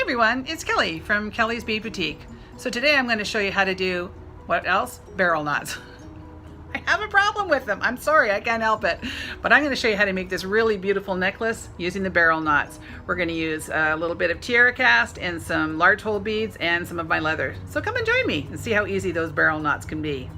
everyone, it's Kelly from Kelly's Bead Boutique. So today I'm going to show you how to do, what else? Barrel knots. I have a problem with them. I'm sorry, I can't help it. But I'm going to show you how to make this really beautiful necklace using the barrel knots. We're going to use a little bit of tiara cast and some large hole beads and some of my leather. So come and join me and see how easy those barrel knots can be.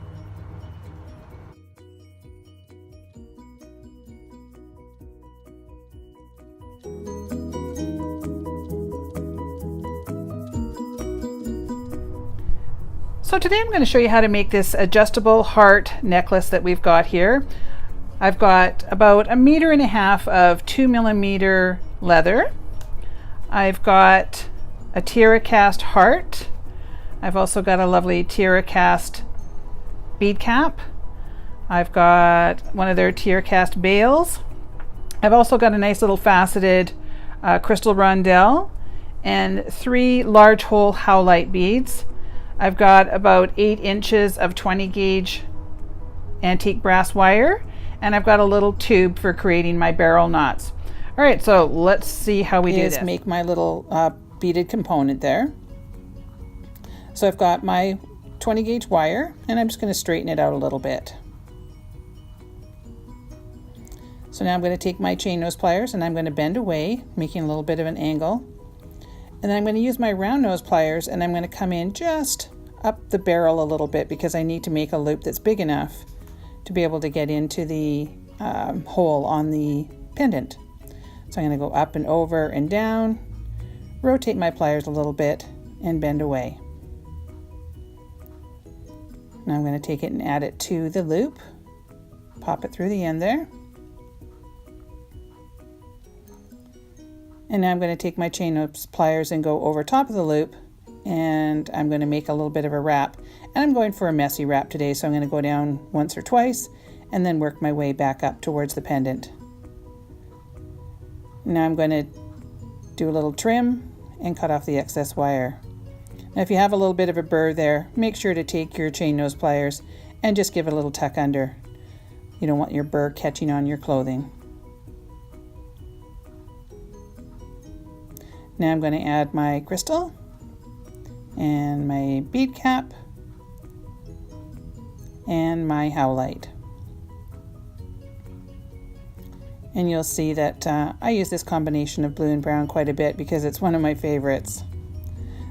So today I'm going to show you how to make this adjustable heart necklace that we've got here. I've got about 1.5 meters of 2mm leather. I've got a tiara cast heart. I've also got a lovely tiara cast bead cap. I've got one of their tiara cast bales. I've also got a nice little faceted crystal rondelle and 3 large hole howlite beads. I've got about 8 inches of 20 gauge antique brass wire, and I've got a little tube for creating my barrel knots. All right, so let's see how we do this. Make my little beaded component there. So I've got my 20 gauge wire, and I'm just going to straighten it out a little bit. So now I'm going to take my chain nose pliers and I'm going to bend away, making a little bit of an angle. And then I'm going to use my round nose pliers and I'm going to come in just up the barrel a little bit because I need to make a loop that's big enough to be able to get into the hole on the pendant. So I'm going to go up and over and down, rotate my pliers a little bit and bend away. Now I'm going to take it and add it to the loop, pop it through the end there. And now I'm going to take my chain nose pliers and go over top of the loop, and I'm going to make a little bit of a wrap. And I'm going for a messy wrap today, so I'm going to go down once or twice and then work my way back up towards the pendant. Now I'm going to do a little trim and cut off the excess wire. Now if you have a little bit of a burr there, make sure to take your chain nose pliers and just give it a little tuck under. You don't want your burr catching on your clothing. Now I'm going to add my crystal and my bead cap and my howlite. And you'll see that I use this combination of blue and brown quite a bit because it's one of my favorites.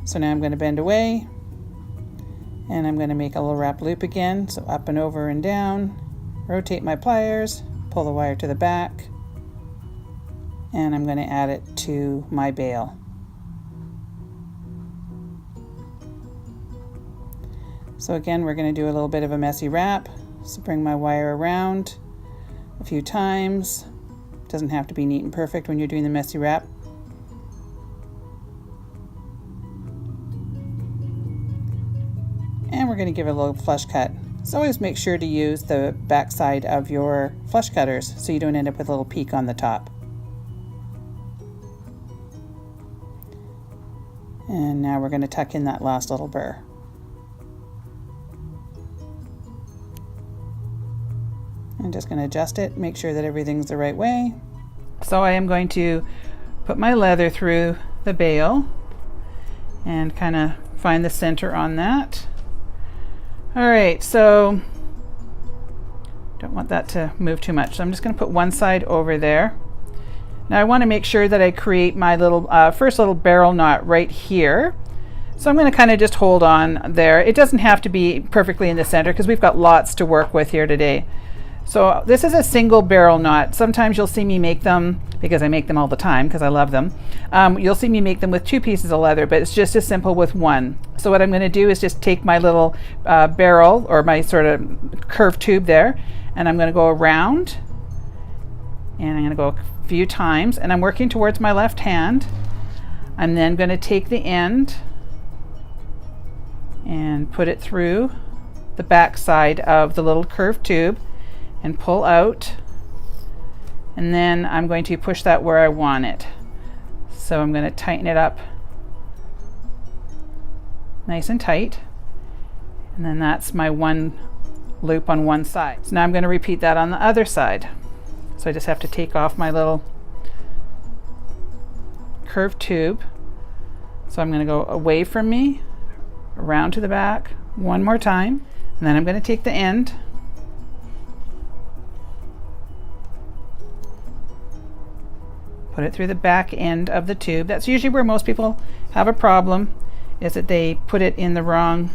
So now I'm going to bend away and I'm going to make a little wrap loop again. So up and over and down, rotate my pliers, pull the wire to the back, and I'm going to add it to my bail. So again, we're going to do a little bit of a messy wrap. So bring my wire around a few times. It doesn't have to be neat and perfect when you're doing the messy wrap. And we're going to give it a little flush cut. So always make sure to use the back side of your flush cutters so you don't end up with a little peak on the top. And now we're going to tuck in that last little burr. I'm just going to adjust it, make sure that everything's the right way. So I am going to put my leather through the bail and kind of find the center on that. All right, so don't want that to move too much. So I'm just going to put one side over there. Now I want to make sure that I create my little first little barrel knot right here. So I'm going to kind of just hold on there. It doesn't have to be perfectly in the center because we've got lots to work with here today. So this is a single barrel knot. Sometimes you'll see me make them, because I make them all the time because I love them. You'll see me make them with 2 pieces of leather, but it's just as simple with 1. So what I'm going to do is just take my little barrel or my sort of curved tube there, and I'm going to go around, and I'm going to go a few times, and I'm working towards my left hand. I'm then going to take the end and put it through the back side of the little curved tube and pull out, and then I'm going to push that where I want it. So I'm going to tighten it up nice and tight, and then that's my one loop on one side. So now I'm going to repeat that on the other side. So I just have to take off my little curved tube, So I'm going to go away from me, around to the back one more time, and then I'm going to take the end, put it through the back end of the tube. That's usually where most people have a problem, is that they put it in the wrong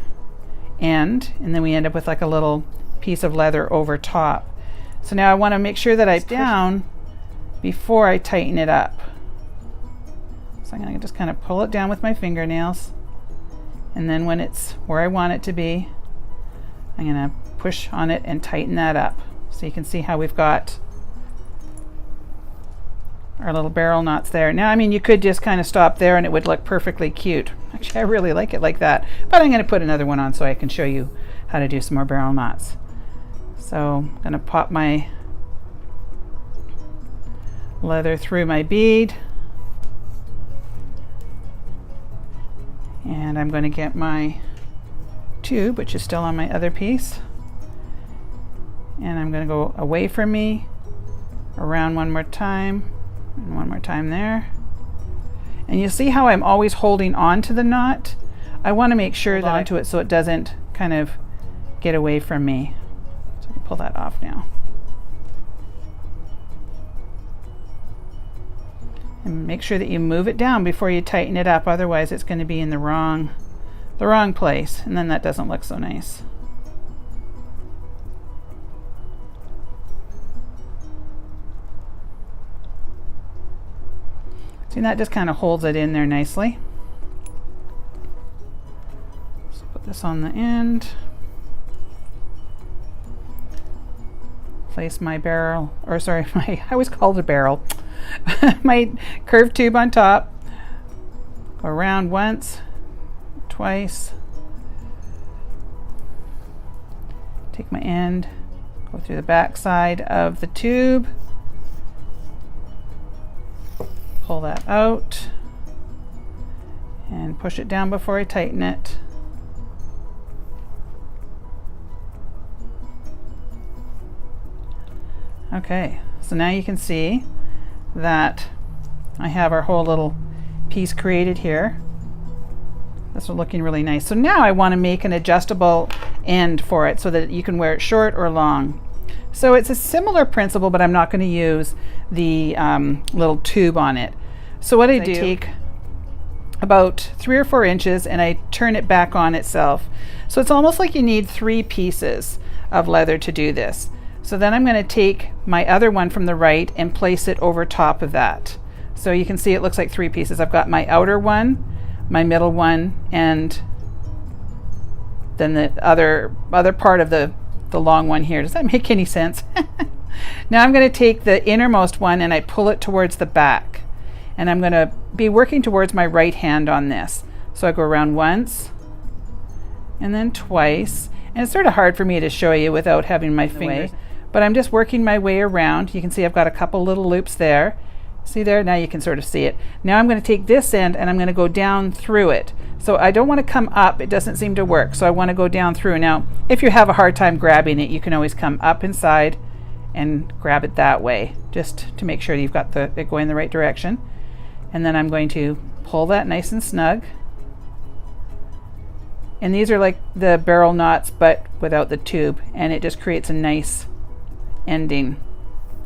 end, and then we end up with like a little piece of leather over top. So now I want to make sure that I down before I tighten it up. So I'm going to just kind of pull it down with my fingernails, and then when it's where I want it to be, I'm going to push on it and tighten that up. So you can see how we've got our little barrel knots there. Now, I mean, you could just kind of stop there and it would look perfectly cute. Actually, I really like it like that, but I'm going to put another one on so I can show you how to do some more barrel knots. So I'm going to pop my leather through my bead, and I'm going to get my tube, which is still on my other piece, and I'm going to go away from me, around one more time, and one more time there. And you see how I'm always holding on to the knot? I want to make sure that onto it so it doesn't kind of get away from me. So I can pull that off now. And make sure that you move it down before you tighten it up, otherwise it's going to be in the wrong place, and then that doesn't look so nice. See, that just kind of holds it in there nicely. So put this on the end. Place my barrel, or sorry, I always call it a barrel. My curved tube on top. Go around once, twice. Take my end, go through the back side of the tube. Pull that out and push it down before I tighten it. Okay, so now you can see that I have our whole little piece created here. This is looking really nice. So now I want to make an adjustable end for it so that you can wear it short or long. So it's a similar principle, but I'm not going to use the little tube on it. So what I do, take about 3 or 4 inches and I turn it back on itself. So it's almost like you need 3 pieces of leather to do this. So then I'm going to take my other one from the right and place it over top of that. So you can see it looks like 3 pieces. I've got my outer one, my middle one, and then the other part of the long one here. Does that make any sense? Now I'm going to take the innermost one and I pull it towards the back. And I'm going to be working towards my right hand on this. So I go around once and then twice. And it's sort of hard for me to show you without having my fingers. But I'm just working my way around. You can see I've got a couple little loops there. See there? Now you can sort of see it. Now I'm going to take this end and I'm going to go down through it. So I don't want to come up. It doesn't seem to work. So I want to go down through. Now, if you have a hard time grabbing it, you can always come up inside and grab it that way, just to make sure you've got it going in the right direction. And then I'm going to pull that nice and snug. And these are like the barrel knots, but without the tube, and it just creates a nice ending.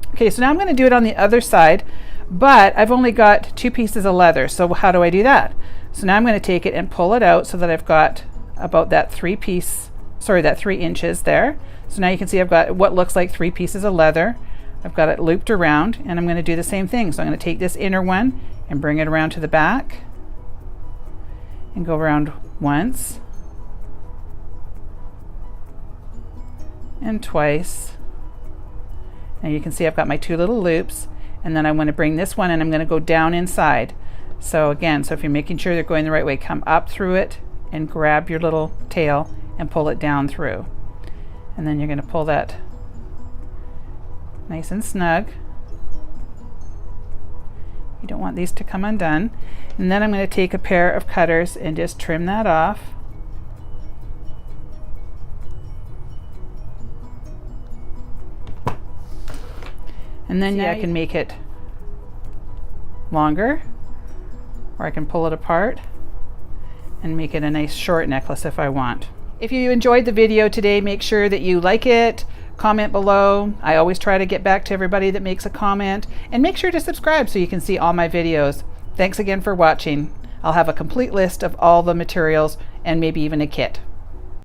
Okay, so now I'm going to do it on the other side, but I've only got 2 pieces of leather. So how do I do that? So now I'm going to take it and pull it out so that I've got about that 3 inches there. So now you can see I've got what looks like 3 pieces of leather. I've got it looped around, and I'm going to do the same thing. So I'm going to take this inner one and bring it around to the back and go around once and twice. And you can see I've got my 2 little loops, and then I'm going to bring this one and I'm going to go down inside. So again, so if you're making sure they're going the right way, come up through it and grab your little tail and pull it down through. And then you're going to pull that nice and snug. You don't want these to come undone. And then I'm going to take a pair of cutters and just trim that off. And then I can make it longer, or I can pull it apart. and make it a nice short necklace if I want. If you enjoyed the video today, make sure that you like it, comment below. I always try to get back to everybody that makes a comment, and make sure to subscribe so you can see all my videos. Thanks again for watching. I'll have a complete list of all the materials and maybe even a kit.